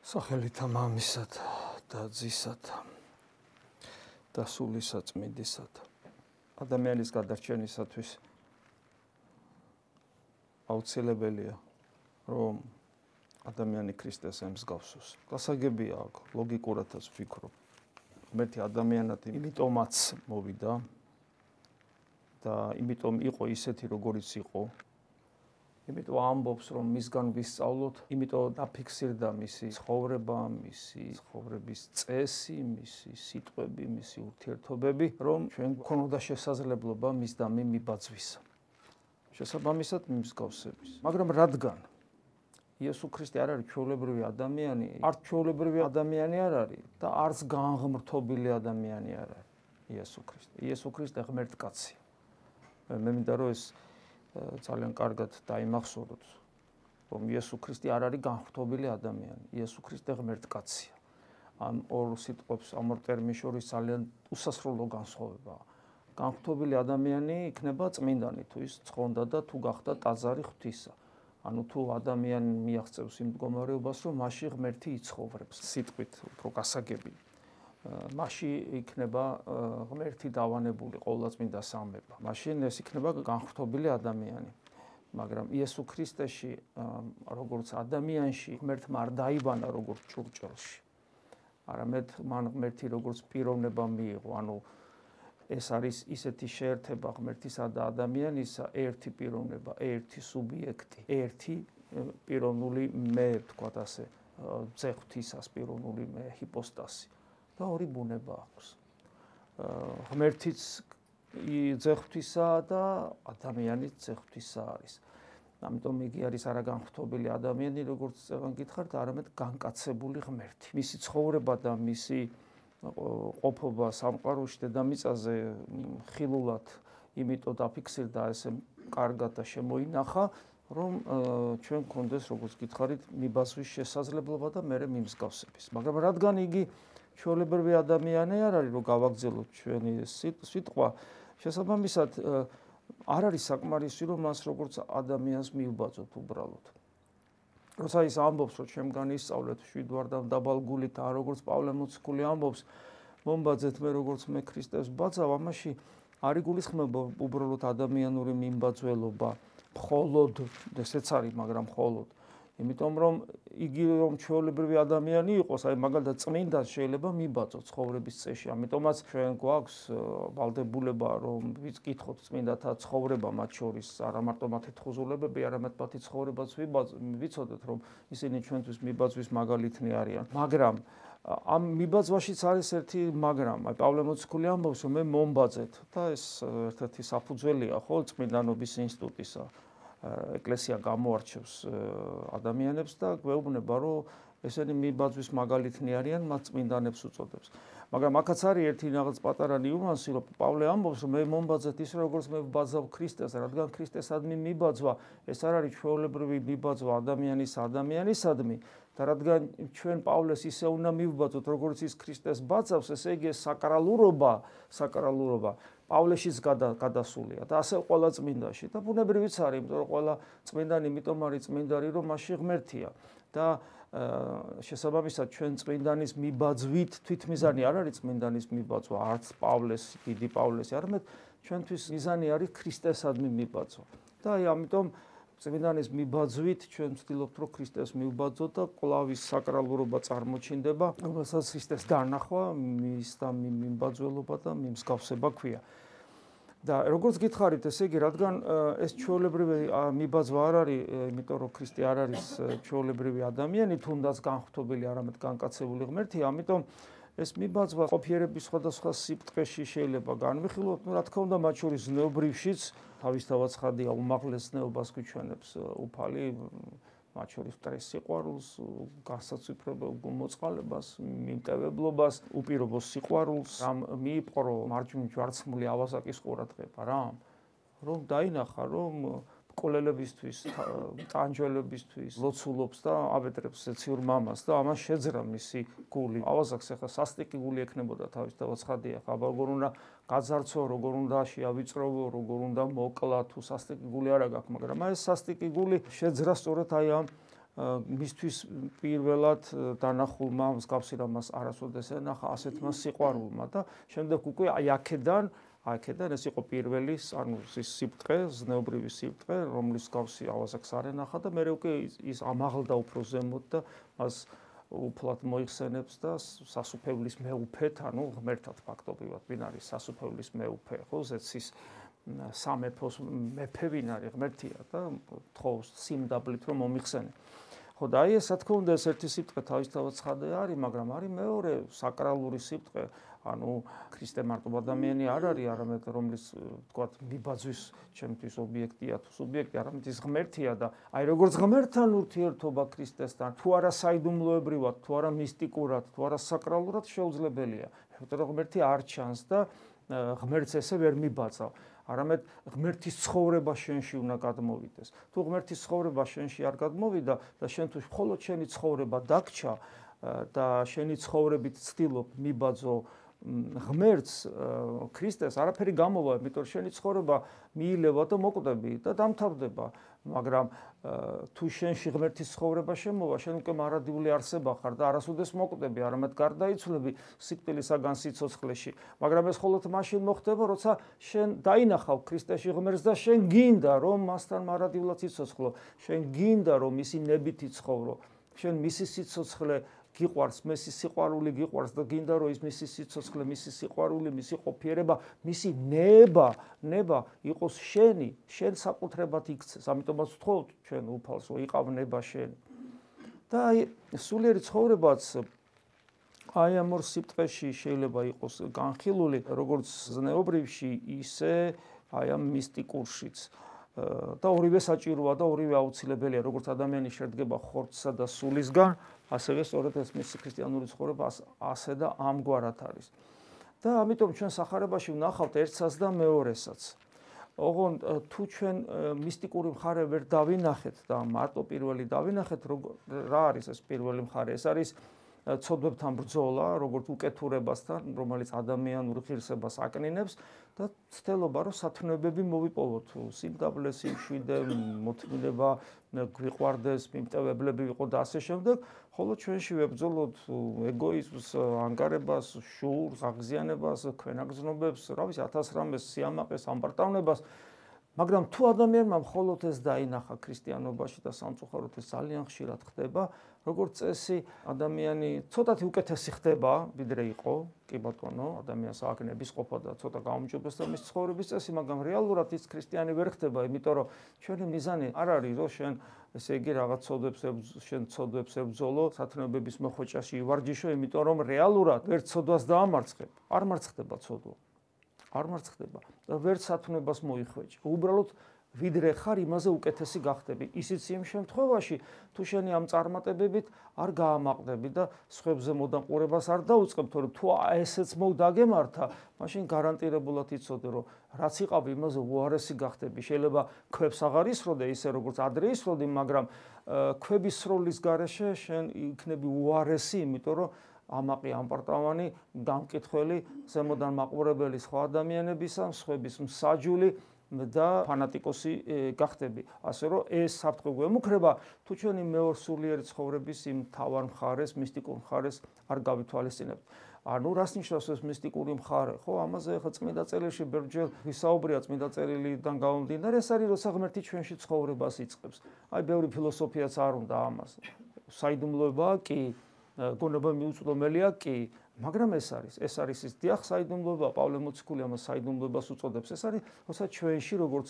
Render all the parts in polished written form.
სახელითა მამისათა და ძისათა და სულისა წმინდისათა ადამიანის გადარჩენისათვის აუცილებელია რომ ადამიანი ქრისტეს ემსგავსოს. გასაგებია აქ ლოგიკურადაც ვფიქრობ. ღმერთი ადამიანად იმიტომაც მოვიდა და იმიტომ იყო ისეთი როგორიც იყო. იმიტომ ამბობს რომ მისგან ვისწავლოთ, იმიტომ დაფიქსირდა მისი ცხოვრება, მისი ცხოვრების წესი, მისი სიტყვები, მისი ურთიერთობები, რომ ჩვენ გვქონოდა შესაძლებლობა მის და მიბაძვისა. შესაბამისად მიმსგავსების. მაგრამ რადგან იესო ქრისტე არ არის ჩვეულებრივი ადამიანი, არც ჩვეულებრივი ადამიანი არ არის და არც განღმრთობილი ადამიანი არ არის იესო ქრისტე. იესო ქრისტე ღმერთკაცია. მე მინდა რომ ეს ძალიან კარგად დაიმახსოვროთ, რომ იესო ქრისტე არ არის განღრთობილი ადამიანი. იესო ქრისტე ღმერთკაცია. ამ ორ სიტყვებს, ამ ორ ტერმინს შორის ძალიან უსასრულო განსხვავებაა. განღრთობილი ადამიანი იქნება წმინდანი, თუ ის ცხონდა და თუ გახდა ტაძარი ღვთისა. ანუ თუ ადამიანი მიაღწევს იმ მდგომარეობას, რომ მასში ღმერთი იცხოვრებს, სიტყვით უფრო გასაგები. მასში იქნება ღმერთი დავანებული ყოვლადწმინდა სამება. მაშინ ეს იქნება განღრთობილი ადამიანი. მაგრამ იესო ქრისტეში, როგორც ადამიანში, ღმერთმა არ დაიბანა როგორც ჭურჭელში. არამედ მან ღმერთი როგორც პიროვნება მიიღო, ანუ ეს არის ისეთი შეერთება ღმერთისა და ადამიანისა, ერთი პიროვნება, ერთი სუბიექტი, ერთი პიროვნული მე, ვთქვათ ასე, ძეღვთისას პიროვნული მე, ჰიპოსტასი და ორი ბუნება აქვს. ღმერთიც ძეღვთისა და ადამიანიც ძეღვთისა არის. ამიტომ იგი არის არა განღრთობილი ადამიანი, როგორც წეგან გითხართ, არამედ განკაცებული ღმერთი. მისი ცხოვრება და მისი ყოფობა სამყაროში დედამიწაზე ხილულად იმიტომ დაფიქსირდა ესე კარგად და შემოინახა, რომ ჩვენ გქონდეს, როგორც გითხარით, მიბაზვის შესაძლებლობა და მერე მიმსგავსების. მაგრამ რადგან იგი ჩვეულებრივი ადამიანი არ არის, რომ გავაგრძელოთ ჩვენი სიტყვა, შესაბამისად არ არის საკმარისი, რომ მას როგორც ადამიანს მივბაძოთ უბრალოდ. როცა ის ამბობს, რომ ჩემგან ისწავლეთ შვიდ ვარ და დაბალგულით, ან როგორც პავლე მოციქული ამბობს, მომბაძეთ მე როგორც მე ქრისტეს ბაძავ, ამაში არ იგულისხმება უბრალოდ ადამიანური მიმბაძველობა, მხოლოდ, ესეც არის, მაგრამ მხოლოდ. იმიტომ რომ იგი რომ ჩვეულებრივი ადამიანი იყოს, აი მაგალითად წმინდას შეიძლება მიბაძოთ ცხოვრების წესში. ამიტომაც ჩვენ გვაქვს ვალდებულება რომ ვიკითხოთ წმინდათა ცხოვრება მათ შორის, არა მარტო მათი თხზულებები, არამედ მათი ცხოვრებაც ვიცოდეთ, რომ ისინი ჩვენთვის მიბაძვის მაგალითნი არიან. მაგრამ ამ მიბაძვაშიც არის ერთი მაგრამ. აი პავლე მოციქული ამბობს, რომ მე მომბაძეთ და ეს ერთ-ერთი საფუძველია ხო წმინდანობის ინსტიტუტისა. ეკლესია გამოარჩევს ადამიანებს და გვეუბნება, რომ ესენი მიბაძვის მაგალითნი არიან, მათ წმინდანებს უწოდებს. მაგრამ აქაც არის ერთი რაღაც პატარა ნიუანსი, რომ პავლე ამბობს, რომ მე მომბაძეთ ისე, როგორც მე ვბაძავ ქრისტეს, რადგან ქრისტესადმი მიბაძვა, ეს არ არის ჩვეულებრივი მიბაძვა ადამიანისადმი და რადგან ჩვენ პავლეს ისე უნდა მივბაძოთ, როგორც ის ქრისტეს ბაძავს, ესე იგი საკრალურობა პავლეშიც გადასულია და ასე ყველა წმინდაში და ბუნებრივიც არის, იმიტომ რომ ყველა წმინდანი იმიტომ არის წმინდანი, რომ მასში ღმერთია და შესაბამისად ჩვენ წმინდანის მიბაძვით თვითმიზანი არ არის წმინდანის მიბაძვა, არც პავლეს, დიდი პავლესი, არამედ ჩვენთვის მიზანი არის ქრისტესადმი მიბაძვა. და აი ამიტომ წმინდანის მიბაძვით ჩვენ ვცდილობთ, რომ ქრისტეს მივბაძოთ და კვლავის საკრალურობა წარმოჩინდება, რომელსაც ქრისტეს დანახვა, მის და მიმბაძველობა და მიმსგავსება ქვია. და როგორც გითხარით, ესე იგი, რადგან ეს ჩვეულებრივი მიბაძვა არ არის, იმიტომ რომ ქრისტე არ არის ჩვეულებრივი ადამიანი, თუნდაც განღრთობილი, არამედ განკაცებული ღმერთია, ამიტომ ეს მიბაძვა ყოფიერების სხვადასხვა სიბრტყეში შეიძლება განვიხილოთ, რა თქმა უნდა, მათ შორის ზნეობრივშიც თავისთავად ცხადია უმაღლეს ზნეობას გვიჩვენებს უფალი, მათ შორის მტრეს სიყვარულს, განსაცვიფრებელ მოწყალებას, მიმტევებლობას, უპირობო სიყვარულს, რამ მიიპყრო მარჯვნივ ჯვარცმული ავაზაკის ყურადღება, რომ დაინახა, რომ კოლელებისთვის, ტანჯველებისთვის ლოცულობს და აბედრებს ეციურ მამას და ამას შეძრა მისი გული. ავაზაკს ახლა სასტიკი გული ექნებოდა თავისთავად ცხადია, ხაბა როგორ უნდა გაძარცო, როგორ უნდა შეავიწროვო, როგორ უნდა მოკლა, თუ სასტიკი გული არა გაქვს, მაგრამ ეს სასტიკი გული შეძრა სწორედ აი ამ მისთვის პირველად დანახულმა მსგავსი რამას არასოდეს ენახა ასეთმა სიყვარულმა და შემდეგ უკვე აი აქედან ეს იყო პირველი სიბტყე, ზნეობრივი სიბტყე, რომლის მსგავსი ავაზაკს არ ენახა და მე უკვე ის ამაღლდა უფრო ზემოთ და მას უფლად მოიხსენებს და სასუფევლის მეუფეთ, ღმერთად ფაქტობრივად ვინ არის სასუფევლის მეუფე, ხო, ზეცის სამეფოს მეფე ვინ არის, ღმერთია და თხოვს სიმდაბლით რომ მომიხსენე. ხო და აი ეს რა თქმა უნდა ეს ერთი სიბტყე თავისთავად ცხადე არის, მაგრამ არის მეორე საკრალური სიბტყე, ქრისტე მარტო ადამიანი არ არის, არამედ რომლის თქვათ მიბაძვის ჩემთვის ობიექტია თუ სუბიექტი, არამედ ის ღმერთია და აი როგორც ღმერთთან ურთიერთობა ქრისტესთან, თუ არა საიდუმლოებრივად, თუ არა მისტიკურად, თუ არა საკრალურად შეუძლებელია. იმიტომ რომ ღმერთი არ ჩანს და ღმერთს ესე ვერ მიბაძავ. არამედ ღმერთის ცხოვრება შენში უნდა გადმოვიდეს. თუ ღმერთის ცხოვრება შენში არ გადმოვიდა და შენ თუ მხოლოდ შენი ცხოვრება დაგჭა და შენი ცხოვრებით ცდილობ მიბაძო ღმერთს, ქრისტეს, არაფერი გამოვა, იმიტომ რომ შენი ცხოვრება მიილევა და მოკვდები და დამთავრდება. მაგრამ თუ შენში ღმერთის ცხოვრება შემოვა, შენ უკვე მარადიული არსება ხარ და არასოდეს მოკვდები, არამედ გარდაიცვლები სიკვდილისაგან სიცოცხლეში. მაგრამ ეს მხოლოდ მაშინ მოხდება, როცა შენ დაინახავ ქრისტეში ღმერთს და შენ გინდა რომ მასთან მარადიულად იცოცხლო, შენ გინდა რომ მისი ნებით იცხოვრო, შენ მისი სიცოცხლე გიყვარს, მისი სიყვარული გიყვარს და გინდა რომ ის მისი სიცოცხლე, მისი სიყვარული, მისი ყოფიერება, მისი ნება იყოს შენ საკუთრებად იქცეს. ამიტომაც ვთხოვთ ჩვენ უფალს, რომ იყავ ნება შენი. და აი სულიერი ცხოვრებაც აი ამ ორ სიბტყეში შეიძლება იყოს განხილული, როგორც ზნეობრივში, ისე აი ამ მისტიკურშიც. და ორივე საჭიროა და ორივე აუცილებელია, როგორც ადამიანი შედგება ხორცსა და სულისგან, ასევე სწორედ ეს მისი ქრისტიანული ცხოვრება ასე და ამგვარად არის. და ამიტომ ჩვენ სახარებაში ვნახავთ ერთსაც და მეორესაც. ოღონდ თუ ჩვენ მისტიკური მხარე ვერ დავინახეთ და მარტო პირველი დავინახეთ, რა არის ეს პირველი მხარე? ეს არის ცოდვებთან ბრძოლა, როგორც უკეთურებასთან, რომელიც ადამიანურ ღირსებას აკნინებს და ცდილობა რომ სათნოებები მოვიპოვოთ, სიმდაბლე, სიმშვიდე, მოთმინება, გვიყვარდეს, მიმტევებლები ვიყო და ასე შემდეგ, ხოლო ჩვენში ვებრძოლოთ ეგოიზმს, ანგარებას, შურს, აღზიანებას, ქვენაგზნობებს, რა ვიცი, 1000 რამეს, სიამაყეს, ამპარტავნებას. მაგრამ თუ ადამიანმა მხოლოდ ეს დაინახა ქრისტიანობაში და სამწუხაროდ ეს ძალიან ხშირად ხდება, როგორც წესი ადამიანი ცოტათი უკეთესი ხდება, ვიდრე იყო, კი ბატონო, ადამიანს აკნების ყოფა და ცოტა გაუმჯობესდა მის ცხოვრების წესი, მაგრამ რეალურად ის ქრისტიანი ვერ ხდება, იმიტომ რომ ჩვენი მიზანი არ არის, რომ შენ ესე იგი რაღაც ცოდვებს ებრძოლო, სათნოებების მოხვეჭაში ივარჯიშო, იმიტომ რომ რეალურად ვერ ცოდვას დაამარცხებ, არ მარცხდება ცოდვა. არ მარცხდება და ვერ სათნოებას მოიხვეჭ. უბრალოდ ვიდრე ხარ იმაზე უკეთესი გახდები. ისიც იმ შემთხვევაში, თუ შენი ამ წარმატებებით არ გაამაყდები და სხვებზე მოდაყურებას არ დაუწყებ, თორემ თუ ესეც მოგდაგემართა, მაშინ გარანტირებულად იცოდე, რომ რაც იყავ იმაზე უარესი გახდები. შეიძლება ქვებს აღარ ისროდე ისე როგორც ადრე ისროდი, მაგრამ ქვების სროლის გარეშე შენ იქნები უარესი, იმიტომ რომ ამაყი ამპარტავანი, გამკითხველი, ზემოდან მაყურებელი სხვა ადამიანებისა, სხვების მსაჯული და ფანატიკოსი გახდები. ასე რომ ეს საფრთხე გვემუქრება, თუ ჩვენი მეორე სულიერი ცხოვრების იმ მთავარ მხარეს, მისტიკურ მხარეს არ გავითვალისწინებთ. რას ნიშნავს ეს მისტიკური მხარე? ხო, ამაზე ახლა წმინდა წერილში ბევრჯერ ვისაუბრია წმინდა წერილიდან გამომდინარე, ეს არის როცა ღმერთი ჩვენში ცხოვრებას იწყებს. აი, ბევრი ფილოსოფიაც არ უნდა ამას. საიდუმლოებაა კი გონება მიუწვდომელია კი, მაგრამ ეს არის ის დიახ საიდუმლოება, პავლე მოციქული ამას საიდუმლოებას უწოდებს. ეს არის, როცა ჩვენში როგორც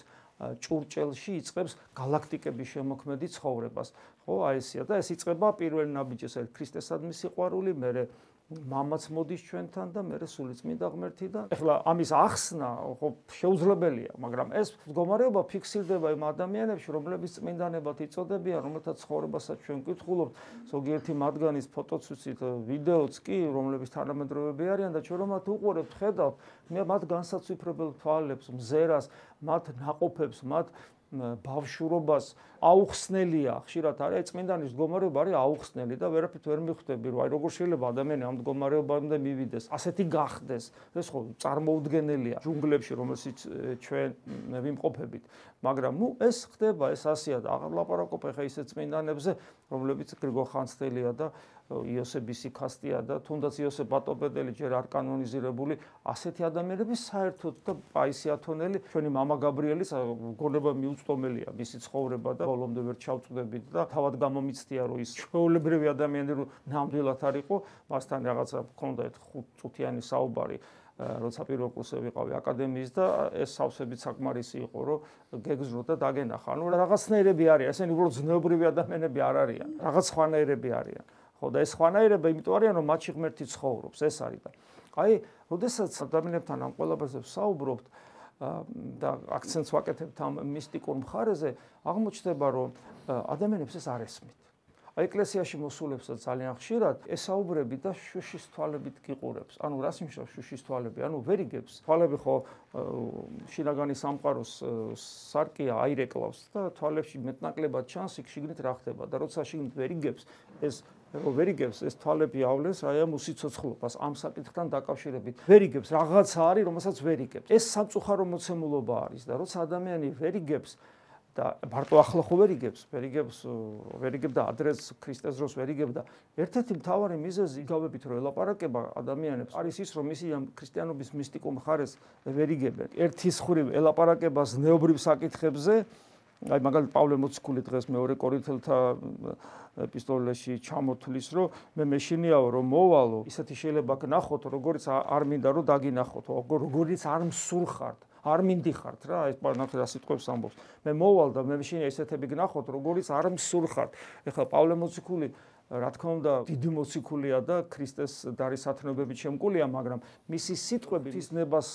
ჭურჭელში იწყებს გალაქტიკების შემოქმედი ცხოვრებას. ხო, აი ესია და ეს იწყება პირველი ნაბიჯის ქრისტესადმი სიყვარული, მერე მამაც მოდის ჩვენთან და მერე სულიწმინდა ღმერთი და ეხლა ამის ახსნა ხო შეუძლებელია, მაგრამ ეს მდგომარეობა ფიქსირდება იმ ადამიანებში, რომლებიც წმინდანებად იწოდებიან, რომელთაც ცხოვრებასაც ჩვენ ვკითხულობთ, ზოგიერთი მათგანის ფოტოც ვიცით, ვიდეოც კი, რომლებიც თანამედროვეები არიან და ჩვენ რომ მათ უყურებთ, ხედავთ, მათ განსაცვიფრებელ თვალებს, მზერას, მათ ნაყოფებს, მათ ბავშვურობას აუხსნელია, ხშირად არის წმინდანის მდგომარეობა არის აუხსნელი და ვერაფრით ვერ მიხვდები, რომ აი როგორ შეიძლება ადამიანი ამ მდგომარეობამდე მივიდეს, ასეთი გახდეს. ეს ხო წარმოუდგენელია ჯუნგლებში, რომელშიც ჩვენ ვიმყოფებით. მაგრამ ეს ხდება, ეს ასია და აღარ ლაპარაკობ ხა ისეთ წმინდანებზე, რომლებიც გრიგოლ ხანძთელია და იოსებ ისიქასტია და თუნდაც იოსებ ბატოპედელი ჯერ არ კანონიზირებული, ასეთი ადამიანები საერთოდ და პაისი ათონელი, ჩვენი მამა გაბრიელის გონება მიუწვდომელია, მისი ცხოვრება და ბოლომდე ვერ ჩავწვდებით და თავად გამომიცდია, რომ ის ჩვეულებრივი ადამიანი რომ ნამდვილად არ იყო, მასთან რაღაცა ჰქონდა ერთ 5 წუთიანი საუბარი. როცა პირველ კურსზე ვიყავი აკადემიის და ეს სავსებით საკმარისი იყო, რომ გეგზრო და დაგენახა. ანუ რაღაცნაირები არიან, ესენი უბრალოდ ზნეობრივი ადამიანები არ არიან, რაღაც ხვანაირები არიან. ხო და ეს ხვანაირება იმიტომ არიან, რომ მათში ღმერთი ცხოვრობს, ეს არის და აი, როდესაც ადამიანებთან ამ ყველაფერზე ვსაუბრობთ და აქცენტს ვაკეთებთ ამ მისტიკურ მხარეზე, აღმოჩნდება, რომ ადამიანებს ეს არ ესმით. ეკლესიაში მოსულებსაც ძალიან ხშირად ესაუბრები და შუშის თვალებით გიყურებს. ანუ რას ნიშნავს შუშის თვალები? ანუ ვერ იგებს. თვალები ხო შინაგანი სამყაროს სარკია აირეკლავს და თვალებში მეტნაკლებად ჩანს იქ შიგნით რა ხდება და როცა შიგნით ვერ იგებს, ვერ იგებს ეს თვალები ავლენს რა ამ უსიცოცხლობას ამ საკითხთან დაკავშირებით. ვერ იგებს რაღაცა არის, რომელსაც ვერ იგებს. ეს სამწუხარო მოცემულობა არის და როცა ადამიანი ვერ იგებს და მარტო ახლა ხო ვერ იგებ და ადრეს ქრისტეს დროს ვერ იგებ და ერთ-ერთი მთავარი მიზეზი იგავებით რომ ელაპარაკება ადამიანებს არის ის რომ ისი ამ ქრისტიანობის მისტიკურ მხარეს ვერ იგებენ. ერთის ხრივ ელაპარაკება ზნეობრივ საკითხებზე, აი მაგალითად პავლე მოციქული დღეს მეორე კორინთელთა ეპისტოლეში ჩამოთვლის რომ მე მეშინიაო რომ მოვალო, ისეთი შეიძლება გნახოთ როგორც არ მინდა რომ დაგინახოთ, როგორც არ მსურხართ. არ მინდიხართ რა, ეს პარნახე სიტყვებს ამბობს. მე მოვალ და მე მეშინია ისეთები გნახოთ, როგორც არ მსურხართ. ეხლა პავლე მოციქული რა თქმა უნდა დიდი მოციქულია და ქრისტეს დარისათნობებით შემკულია, მაგრამ მისი სიტყვები ის ნებას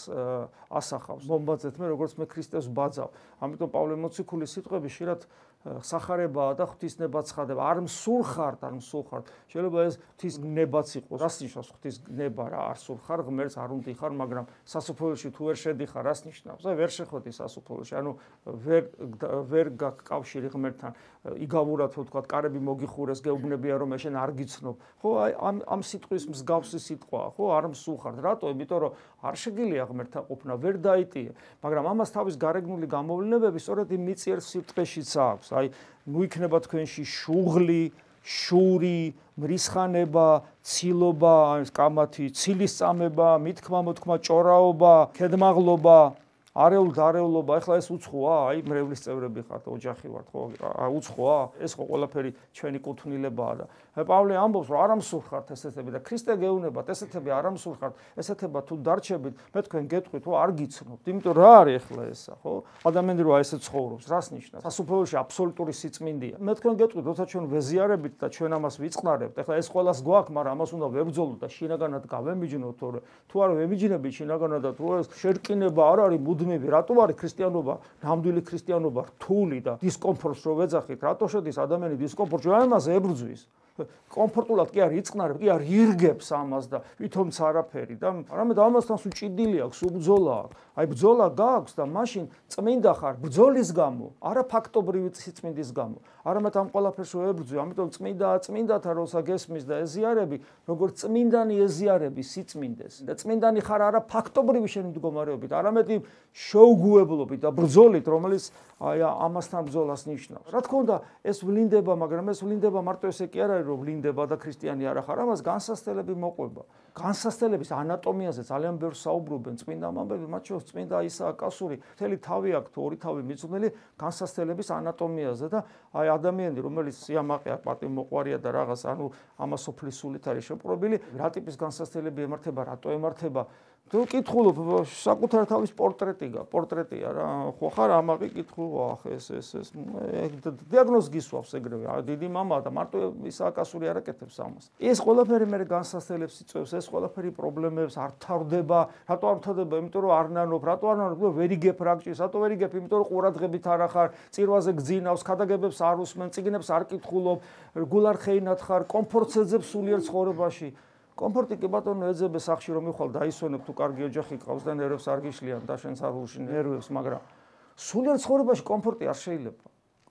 ასახავს. მომბაძეთ მე როგორც მე ქრისტეს ვბაძავ. ამიტომ პავლე მოციქულის სიტყვები ხშირად სახარებაა და ღვთისნება ცხადება. არ მსურხართ. შეიძლება ეს ღვთის ნებაც იყოს. რას ნიშნავს ღვთის ნება რა? არ სურხარ, ღმერთს არ უნდიხარ, მაგრამ სასופველში თუ ვერ შედიხარ, რას ნიშნავს? აი ვერ შეხვედი სასופველში. ანუ ვერ გაქვს კავშირი ღმერთთან. იგავურად თუ თქვა, კარები მოგიხურეს, გეუბნებია რომ შენ არ გიცნობ. ხო, აი ამ სიტყვის მსგავსი სიტყვაა, ხო, არ მსურხართ. რატო? იმიტომ რომ არ შეგიძლია ღმერთთან ყოფნა, ვერ დაიტიე. მაგრამ ამას თავის გარეგნული გამოვლენებები სწორედ იმ მიწიერ სიტყვაშიც აქვს. აი, ნუ იქნება თქვენში შუღლი, შური, მრისხანება, ცილობა, კამათი, ცილის წამება, მithქმა მოთქმა, ჭორაობა, ქედმაღლობა, არეულობა, ეხლა ეს უცხოა, აი მრევლის წევრები ხართ, ოჯახი ვართ, ხო, უცხოა, ეს ხო ყველაფერი ჩვენი კუთვნილებაა და პავლე ამბობს, რომ არ ამსურხართ ესეთები და ქრისტე გეუნებათ, ესეთები არ ამსურხართ, ესეთება თუ დარჩებით, მე თქვენ გეტყვით, რომ არ გიცნობთ, იმიტომ რა არის ეხლა ესა, ხო? ადამიანი რო ესე ცხოვრობს, რას ნიშნავს? სასופველში აბსოლუტური სიწმინდეა. მე თქვენ გეტყვით, როცა ჩვენ ვეზიარებით და ჩვენ ამას ვიწყნარებთ, ეხლა ეს ყველას გვაქვს, მაგრამ ამას უნდა ვებრძოლოთ და შინაგანად გავემიჯნოთ, თუ არ ვემიჯნებით შინაგანად და თუ ეს შერკინება არ არის მუდმივი, რატო არის ქრისტიანობა, ნამდვილი ქრისტიანობა რთული და დისკომფორტს რო ვეძახით, რატო შედის ადამიანი დისკომფორტში, ამაზე ებრძვის. კომფორტულად კი არ იწყნარებ, კი არ ირგებს ამას და ვითომც არაფერი და არამედ ამასთან სულ ჭიდილი აქვს, უბძოლა აქვს. აი ბძოლა გაქვს და მაშინ წმინდა ხარ ბძოლის გამო, არა ფაქტობრივი სიწმინდის გამო. არამედ ამ ყველაფერს ვებრძვი, ამიტომ წმინდათა როცა გესმის და ეზიარები, როგორც წმინდანი ეზიარები სიწმინდეს და წმინდანი ხარ არა ფაქტობრივი შენი მდგომარეობით, არამედ იმ შეუგუებლობით და ბრძოლით, რომელიც აი ამასთან ბრძოლას ნიშნავს. რა თქმა უნდა, ეს ვლინდება, მაგრამ ეს ვლინდება მარტო ესე კი არ არის, რომ ვლინდება და ქრისტიანი არ ხარ, ამას განსასწრებელი მოყვება. განსასწრების ანატომიაზე ძალიან ბევრს საუბრობენ წმინდა მამები, მათ შორის წმინდა ისააკ კასური, მთელი თავი აქვს თუ ორი თავი მიძღვნილი განსასწრების ანატომიაზე და აი ადამიანი, რომელიც სიამაყე აქვს, პატიმოყვარია და რაღაც, ანუ ამას სოფლის სულით არის შეპყრობილი, რა ტიპის განსასწრები ემართება, რატო ემართება? თუ კითხულობ, საკუთარ თავის პორტრეტია რა, ხო ხარ ამაყი კითხულობ, ახ ეს დიაგნოზ გისვავს ეგრევე, დიდი მამაა და მარტო ისააკ კასური არ აკეთებს ამას. ეს ყველაფერი მე განსასწრებს იწევს, ეს ყველაფერი პრობლემებს არ თავდება, რატო არ თავდება? იმიტომ რომ არ ნანობ, რატო არ ნანობ? ვერ იგებ რაგჭირს, რატო ვერ იგებ? იმიტომ რომ ყურადღებით არ ხარ, წირვაზე გძინავს, ქადაგებებს არ უსმენ, წიგნებს არ კითხულობ, გულარხეინად ხარ, კომფორტს ეძებს სულიერ ცხოვრებაში. კომფორტი კი ბატონო ეძებე სახში რომ მიხვალ დაისვენებ თუ კარგი ოჯახი ყავს და ნერვებს არ გიშლიან და შენს არულში ნერვებს, მაგრამ სულიერ ცხოვრებაში კომფორტი არ შეიძლება.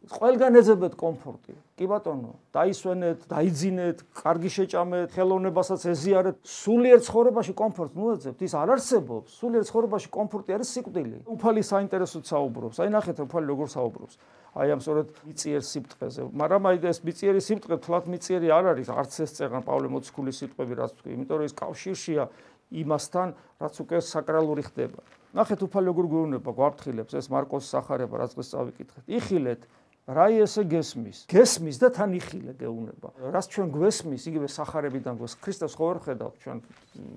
ყველგან ეძებეთ კომფორტი. კი ბატონო, დაისვენეთ, დაიძინეთ, კარგი შეჭამეთ, ხელოვნებასაც ეზიარეთ. სულიერ ცხოვრებაში კომფორტს მოეძებთ, ის არ არსებობს. სულიერ ცხოვრებაში კომფორტი არის სიკვდილი. უფალი საინტერესოდ საუბრობს. აი ნახეთ, უფალი როგორ საუბრობს. აი ამ სწორედ მიწიერ სიბტყეზე. მაგრამ აი ეს მიწიერი სიბტყე თლათ მიწიერი არ არის, არც ეს წეგან პავლე მოციქულის სიტყვები რაც თქვი, იმიტომ რომ ის კავშირშია იმასთან, რაც უკვე საკრალური ხდება. ნახეთ უფალი როგორ გვეუბნება, გვაფრთხილებს ეს მარკოს სახარება, რაც დღეს წავიკითხეთ. იხილეთ რა ესე გესმის და თან იხილე გეუბნება. რაც ჩვენ გვესმის, იგივე სახარებიდან გვეს ქრისტეს ხო ვერ ხედავთ ჩვენ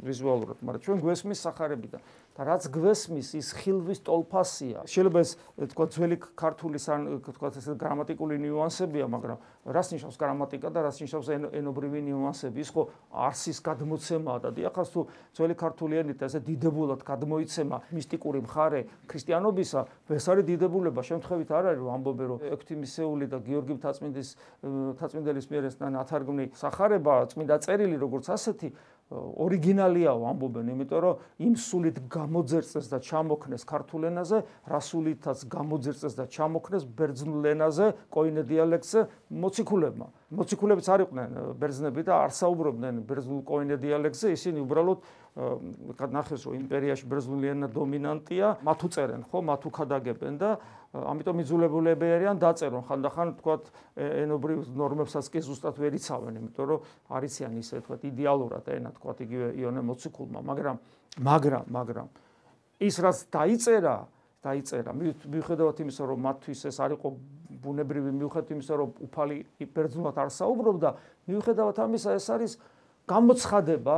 ვიზუალურად, მაგრამ ჩვენ გვესმის სახარებიდან. და რაც გვესმის, ის ხილვის ტოლფასია. შეიძლება ეს თქვა ძველი ქართულის ან თქვა ესე გრამატიკული ნიუანსებია, მაგრამ რას ნიშნავს გრამატიკა და რას ნიშნავს ენობრივი ნიუანსები? ის ხო არსის გადმოცემაა და დიახაც თუ ძველი ქართული ენით ესე დიდებულად გადმოიცემა მისტიკური მხარე ქრისტიანობისა, ეს არის დიდებულება. შემთხვევით არ არის რომ ამბობენ რომ ექვთიმისეული და გიორგი მთაწმინდელის მიერ ეს ნათარგმნი სახარება, წმინდა წერილი როგორც ასეთი ორიგინალიაო ამბობენ, იმიტომ რომ იმ სულით გამოძერწეს და ჩამოქნეს ქართულ ენაზე, რა სულითაც გამოძერწეს და ჩამოქნეს ბერძნულ ენაზე, კოინე დიალექტზე მოციქულებმა. მოციქულებიც არ იყვნენ ბერძნები და არ საუბრობდნენ ბერძნულ კოინე დიალექტზე, ისინი უბრალოდ ნახეს რომ იმპერიაში ბერძნული ენა დომინანტია, მათ უწერენ, ხო, მათ უქადაგებენ და ამიტომ იძულებულები არიან დაწერონ ხანდახან თქვათ ენობრივ ნორმებსაც კი ზუსტად ვერ იცავენ, იმიტომ რომ არ იციან ისე თქვათ იდეალურად ენა თქვათ იგივე იონე მოციქულმა, მაგრამ ის რაც დაიწერა მიუხედავად იმისა რომ მათთვის ეს არ იყო ბუნებრივი, მიუხედავად იმისა რომ უფალი ბერძნულად არ საუბრობდა, მიუხედავად ამისა ეს არის გამოცხადება,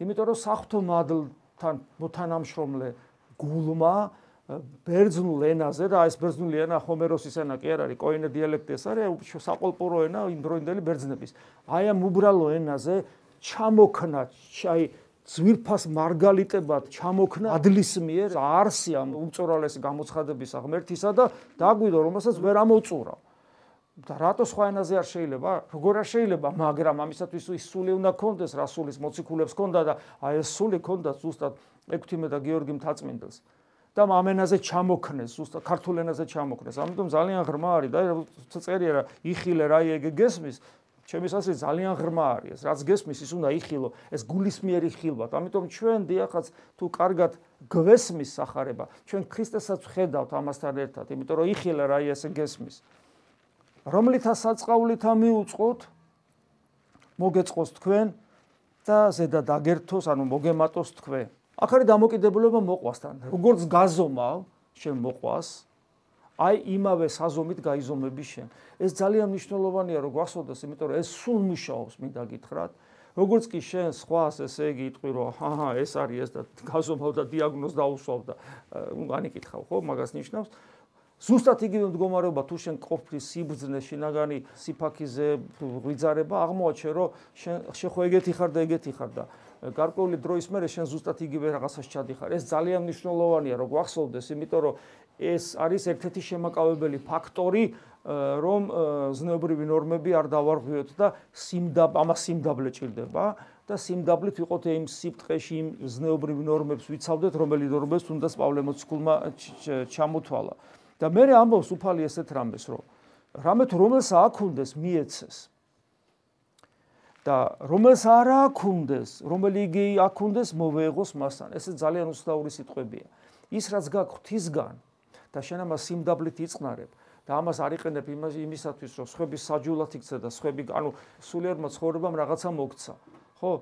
იმიტომ რომ საღვთო მადლთან მოთანამშრომლე გულმა ბერძნულ ენაზე და ეს ბერძნული ენა ჰომეროსის ენა კი არ არის, კოინე დიალექტი ეს არის საყოლპურო ენა იმდროინდელი ბერძნების. აი ამ უბრალო ენაზე ჩამოქნა, აი ძვირფას მარგალიტებად ჩამოქნა ადლის მიერ არსი ამ უმწვრალესი გამოცხადების ღმერთისა და დაგვიდო რომელსაც ვერ ამოწურა. და რატო სხვა ენაზე არ შეიძლება? როგორ არ შეიძლება, მაგრამ ამისათვის ის სული უნდა კონდეს, რა სულის მოციქულებს კონდა და აი ეს სული კონდა ზუსტად ექვთიმე და გიორგი მთაწმინდელს. და ამ ენაზე ჩამოქნეს, ზუსტად ქართულ ენაზე ჩამოქნეს. ამიტომ ძალიან ღრმა არის და წერია რა იხილე რა ეგ გესმის, ჩემის აზრით ძალიან ღრმა არის. რაც გესმის, ის უნდა იხილო, ეს გულისმიერი ხილვა. ამიტომ ჩვენ დიახაც თუ კარგად გვესმის სახარება, ჩვენ ქრისტესაც ვხედავთ ამასთან ერთად, იმიტომ რომ იხილე რა ესე გესმის. რომლითა საწყავლით მიუწყოთ, მოგეწყოს თქვენ და ზედა დაგერთოს, ანუ მოგემატოს თქვენ. აქ არის დამოკიდებულება მოყვასთან. როგორც გაზომავ, შენ მოყვას, აი იმავე საზომით გაიზომები შენ. ეს ძალიან მნიშვნელოვანია, რომ გვახსოვდეს, იმიტომ რომ ეს სულ მუშაობს, მინდა გითხრათ. როგორც კი შენ სხვას ესე იგი იტყვი, რომ ეს არის ეს და გაზომავ და დიაგნოზს დაუსვავ და განიკითხავ, ხო, მაგას ნიშნავს. ზუსტად იგივე მდგომარეობა თუ შენ ყოფილი სიბრძნე, შინაგანი სიფაქიზე ღვიძარება, აღმოაჩენ, რომ შენ ხო ეგეთი ხარ და გარკვეული დროის მერე შენ ზუსტად იგივე რაღაცას ჩადიხარ. ეს ძალიან მნიშვნელოვანია, რომ გვახსოვდეს, იმიტომ რომ ეს არის ერთ-ერთი შემაკავებელი ფაქტორი, რომ ზნეობრივი ნორმები არ დავარღვიოთ და ამას სიმდაბლე ჭირდება და სიმდაბლით ვიყოთ იმ სიბტყეში იმ ზნეობრივ ნორმებს ვიცავდეთ, რომელი ნორმებს თუნდაც პავლე მოციქულმა ჩამოთვალა. და მე ამბობს უფალი ესეთ რამეს, რომ რამე თუ რომელს აქვუნდეს მიეცეს და რომელს არ აქვუნდეს, რომელი იგი აქვუნდეს მოვეღოს მასთან. ეს ძალიან უცნაური სიტყვებია. ის რაც გაქვს ღვთისგან და შენ ამას სიმდაბლით იწყნარებ და ამას არ იყენებ იმისათვის, რომ სხვების საჯულად იქცე და სხვები, ანუ სულიერმა ცხოვრებამ რაღაცა მოგცა. ხო?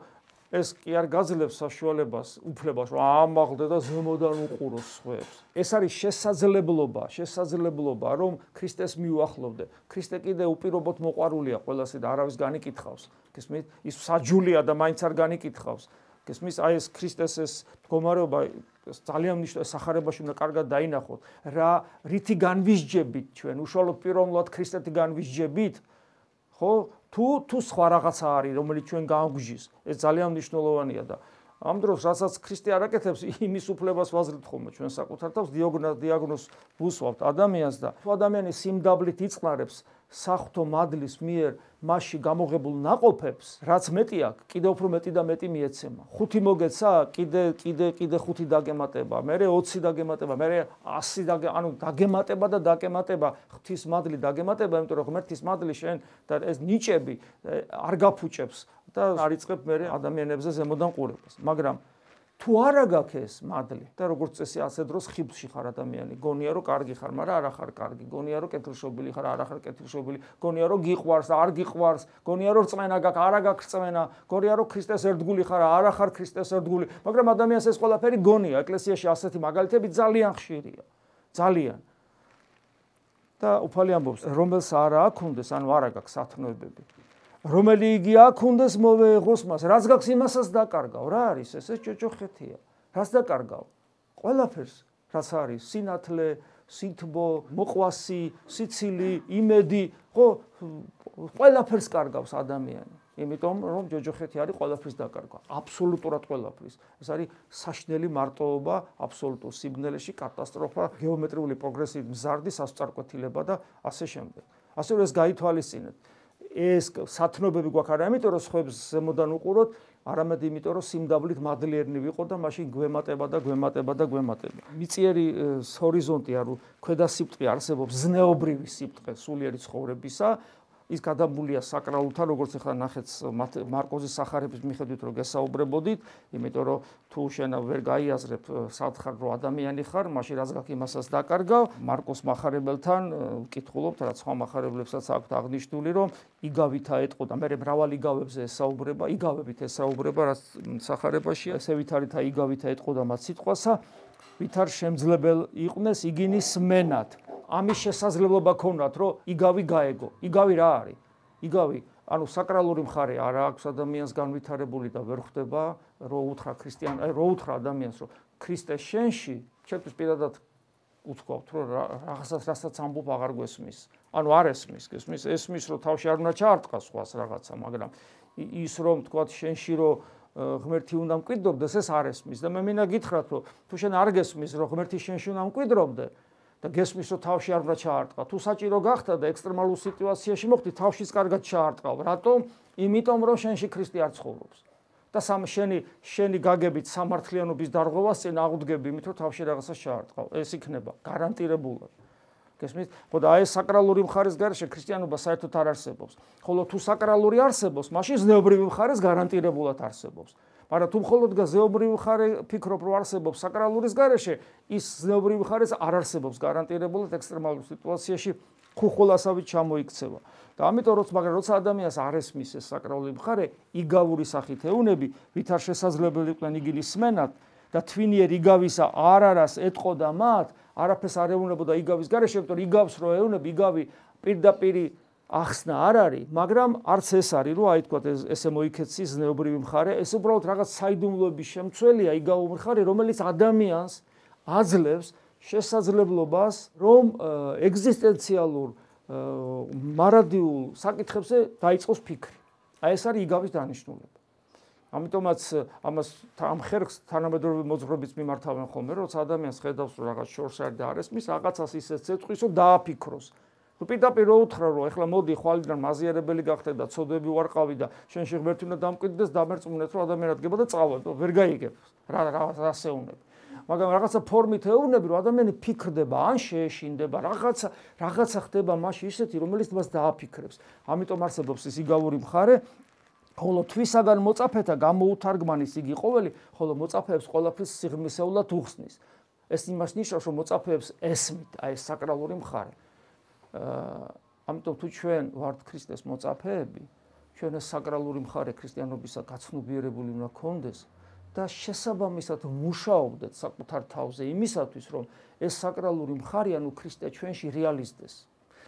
ეს კი არ გაძლევს საშუალებას, უფლებას, რომ ამაღლდე და ზემოდან უყუროს სხვებს. ეს არის შესაძლებლობა, რომ ქრისტეს მიუახლოვდე. ქრისტე კიდე უპირობოდ მოყვარულია ყველასი და არავის განიკითხავს. გესმით? ის საჯულია და მაინც არ განიკითხავს. გესმის? აი ეს ქრისტეს ეს მდგომარეობა ძალიან მნიშვნელოვანი სახარებაში უნდა კარგად დაინახოთ. რითი განვისჯებით ჩვენ, უშუალოდ პიროვნულად ქრისტეთი განვისჯებით, ხო? თუ სხვა რაღაცა არის, რომელიც ჩვენ განგვიჟის, ეს ძალიან მნიშვნელოვანია და ამ დროს რასაც ქრისტე არ აკეთებს, იმის უფლებას ვაზრით ხოლმე ჩვენ საკუთარ თავს დიაგნოზს ვუსვავთ ადამიანს და თუ ადამიანი სიმდაბლით იწყნარებს საღვთო მადლის მიერ მასში გამოღებულ ნაყოფებს, რაც მეტი აქვს, კიდევ უფრო მეტი და მეტი მიეცემა. 5 მოგეცა, კიდე 5 დაგემატება, მერე 20 დაგემატება, მერე 100 ანუ დაგემატება და დაგემატება, ღვთის მადლი დაგემატება, იმიტომ რომ ღმერთის მადლი შენ და ეს ნიჭები არ გაფუჭებს და არ იწყებ მერე ადამიანებზე ზემოდან ყურებას. მაგრამ თუ არა გაქვს ეს მადლი და როგორც წესი ასე დროს ხიბლში ხარ ადამიანი, გონია რომ კარგი ხარ, მაგრამ არ ახარ კარგი, გონია რომ კეთილშობილი ხარ, არ ახარ კეთილშობილი, გონია რომ გიყვარს, არ გიყვარს, გონია რომ რწმენა გაქვს, არა გაქვს რწმენა, გონია რომ ქრისტეს ერთგული ხარ, არ ახარ ქრისტეს ერთგული, მაგრამ ადამიანს ეს ყველაფერი გონია, ეკლესიაში ასეთი მაგალითები ძალიან ხშირია, ძალიან. და უფალი ამბობს, რომელს არა აქვს, ანუ არა გაქვს სათნოებები. რომელი იგი აქვს მოვეღოს მას, რაც გაქვს იმასაც დაკარგავ, რა არის ეს ჭოჭოხეთია. რაც დაკარგავ? ყველაფერს, რაც არის სინათლე, სითბო, მოყვასი, სიცილი, იმედი, ხო, ყველაფერს კარგავს ადამიანი. იმიტომ რომ ჭოჭოხეთი არის ყველაფრის დაკარგვა, აბსოლუტურად ყველაფრის. ეს არის საშნელი მარტოობა, აბსოლუტურ სიბნელეში კატასტროფა, გეომეტრიული პროგრესით მზარდი სასწარკვეთილება და ასე შემდეგ. ასე რომ ეს გაითვალისწინეთ. ეს სათნოებები გვაქვს არა იმიტომ რომ სხვებს ზემოდან უყუროთ, არამედ იმიტომ რომ სიმდაბლით მადლიერნი ვიყო და მაშინ გვემატება. მიწიერი ჰორიზონტი არ ქვედა სიბრტყე არსებობს ზნეობრივი სიბრტყე სულიერი ცხოვრებისა. ის გადამულია საკრალულთან, როგორც ახლა ნახეთ მარკოზის სახარების მიხედვით რომ გესაუბრებოდით, იმიტომ რომ თუ შენ ვერ გაიაზრებ სათხარ რომ ადამიანი ხარ, მაშინ რაც გაქვს იმასაც დაკარგავ. მარკოს מחარებელთან ვკითხულობთ, რაც სხვა מחარებლებსაც აქვთ აღნიშნული, რომ იგავითა ეტყო და მე მრავალ იგავებზე ესაუბრება, იგავებით ესაუბრება, რაც სახარებაში, ესე ვითარითა იგავითა ეტყო და მათ სიტყვასა, ვითარ შემძლებელ იყვნეს იგინის სმენად. ამის შესაძლებლობა ქონათ, რომ იგავი გაეგო. იგავი რა არის? იგავი, ანუ საკრალური მხარე არ აქვს ადამიანს განვითარებული და ვერ ხვდება, რომ უთხრა ადამიანს, რომ ქრისტე შენში, ჩემთვის პირადად უთქვავთ, რომ რასაც ამბობ აღარ გვესმის. ანუ არ ესმის, რომ თავში არ უნდა ჩაარტყა სხვას რაღაცა, მაგრამ ის რომ თქვა შენში რომ ღმერთი უნდა მკვიდრობდეს, ეს არ ესმის და მე მინდა გითხრათ, რომ თუ შენ არ გესმის, რომ ღმერთი შენში უნდა მკვიდრობდე და გესმის, რომ თავში არ უნდა ჩაარტყა. თუ საჭირო გახდა და ექსტრემალურ სიტუაციაში მოხდი, თავშიც კარგად ჩაარტყავ. რატომ? იმიტომ რომ შენში ქრისტე არ ცხოვრობს. და შენი გაგებით სამართლიანობის დარღვევას წინ აღუდგები, იმით რომ თავში რაღაცას ჩაარტყავ. ეს იქნება გარანტირებულად. გესმით? ხო და აი ეს საკრალური მხარის გარეშე ქრისტიანობა საერთოდ არ არსებობს. ხოლო თუ საკრალური არსებობს, მაშინ ზნეობრივი მხარეს გარანტირებულად არსებობს. მაგრამ თუ მხოლოდ ზეობრივი მხარე ფიქრობ რომ არსებობს საკრალურის გარეშე, ის ზეობრივი მხარეს არ არსებობს გარანტირებულად ექსტრემალურ სიტუაციაში ხუხოლასავით ჩამოიქცევა. და ამიტომ როცა ადამიანს არ ესმის ეს საკრალური მხარე, იგავური სახით ეუნები, ვითარ შესაძლებელი იყვნენ იგილის სმენად და თვინიერ იგავისა არ არას ეტყოდა მათ, არაფერს არ ეუნებოდა იგავის გარეშე, იმიტომ რომ იგავს რო ეუნები, იგავი პირდაპირი ახსნა არ არის, მაგრამ არც ეს არის, რომ აი თქვათ ესე მოიქეცი ზნეობრივი მხარე, ეს უბრალოდ რაღაც საიდუმლოების შემცველია იგავური მხარე, რომელიც ადამიანს აძლევს შესაძლებლობას, რომ ეგზისტენციალურ მარადიულ საკითხებზე დაიწყოს ფიქრი. აი ეს არის იგავის დანიშნულება. ამიტომაც ამ ხერხს თანამედროვე მოძღვრებიც მიმართავენ ხოლმე, როცა ადამიანს ხედავს რომ რაღაც შორს არ და არ ესმის, რაღაცას ისე წეწყვის, რომ დააფიქროს. პირდაპირ რო უთხრა რომ ეხლა მოდი ხვალიდან მაზიარებელი გახდე და ცოდვები ვარყავი და შენში ღმერთი უნდა დამკვიდრდეს, დამერწმუნეთ რომ ადამიანად გება და წავალ, ვერ გაიგებს რა ეუნები. მაგრამ რაღაცა ფორმით ეუნები, რომ ადამიანი ფიქრდება, ან შეეშინდება, რაღაცა ხდება მასში ისეთი, რომელიც მას დააფიქრებს. ამიტომ არსებობს ეს იგავური მხარე, ხოლო თვისაგან მოწაფეთა გამოუთარგმანის იგი ყოველი, ხოლო მოწაფეებს ყველაფერს სიღრმისეულად უხსნის. ეს იმას ნიშნავს, რომ მოწაფეებს ესმით აი ეს საკრალური მხარე. ამიტომ თუ ჩვენ ვართ ქრისტეს მოწაფეები, ჩვენ ეს საკრალური მხარე ქრისტიანობისა გაცნობიერებული უნდა გქონდეს და შესაბამისად მუშაობდეთ საკუთარ თავზე იმისათვის, რომ ეს საკრალური მხარე ანუ ქრისტე ჩვენში რეალიზდეს.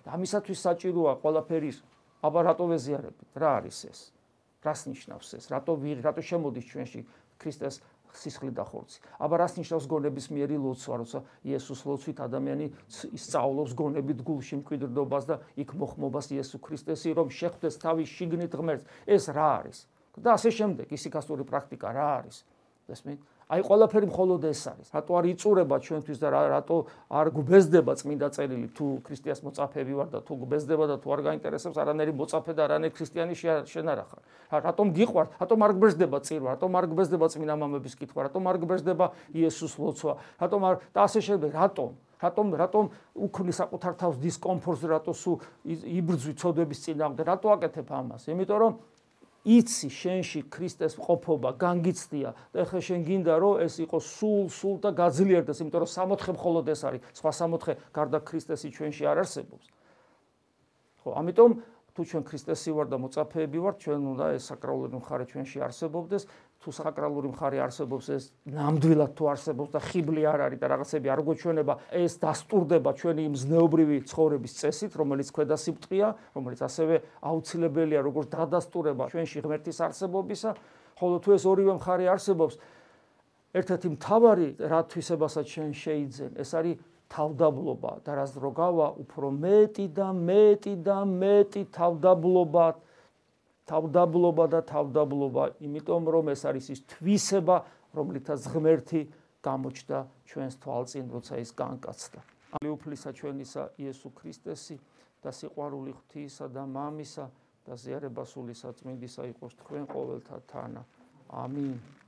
და ამისათვის საჭიროა ყველაფერი, აბა რატო ვეზიარებით? რა არის ეს? რას ნიშნავს ეს? რატო შემოდის ჩვენში ქრისტეს სისხლი და ხორცი? აბა რას ნიშნავს გონებისმიერი ლოცვა, როცა იესოს ლოცვით ადამიანი ისწავლობს გონებით გულში მკვიდრდობას და იქ მოხმობას იესო ქრისტესი, რომ შეხვდეს თავის შიგნით ღმერთს. ეს რა არის? და ასე შემდეგ, ისიქასტური პრაქტიკა რა არის? ესმით? აი ყველაფერი მხოლოდ ეს არის. რატო არ იწურება ჩვენთვის და რატო არ გვბეზდება წმინდა წერილი თუ ქრისტიანს მოწაფეები ვარ და თუ გვბეზდება და თუ არ გაინტერესებს არანაირი მოწაფე და არანაირი ქრისტიანი შენ არ ახარ. რატომ გიყვართ? რატომ არ გვბეზდება წირვა? რატომ არ გვბეზდება წმინდა მამების კითხვა? რატომ არ გვბეზდება იესოს ლოცვა? რატომ არ და ასე შემდეგ. რატომ უქმნი საკუთარ თავს დისკომფორტს, რატო სულ იბრძვი ცოდვების წინააღმდეგ? რატო აკეთებ ამას? იმიტომ რომ იცი შენში ქრისტეს ყოფობა, განგიცდია და ეხლა შენ გინდა რომ ეს იყოს სულ და გაძლიერდეს, იმიტომ რომ სამოთხე მხოლოდ ეს არის, სხვა სამოთხე გარდა ქრისტესი ჩვენში არ არსებობს. ხო, ამიტომ თუ ჩვენ ქრისტესი ვარ და მოწაფეები ვართ, ჩვენ უნდა ეს საკრალური მხარე ჩვენში არსებობდეს. თუ საკრალური მხარე არსებობს, ეს ნამდვილად თუ არსებობს და ხიბლი არ არის და რაღაცები არ გვეჩვენება, ეს დასტურდება ჩვენი იმ ზნეობრივი ცხოვრების წესით, რომელიც ქვედა სიბრტყეა, რომელიც ასევე აუცილებელია როგორც დადასტურება ჩვენში ღმერთის არსებობისა, ხოლო თუ ეს ორივე მხარე არსებობს, ერთ-ერთი მთავარი რათვისებასაც ჩვენ შეიძლება, ეს არის თავდაბლობა და რაც დრო გავა, უფრო მეტი და მეტი თავდაბლობა, იმიტომ რომ ეს არის ის თვისება, რომლითაც ღმერთი გამოჩნდა ჩვენს თვალწინ, როცა ის განკაცდა. უფლისა ჩვენისა იესო ქრისტესი და სიყვარული ღვთისა და მამისა და ზიარება სული საწმინდისა იყოს თქვენ ყოველთა თანა. ამინ.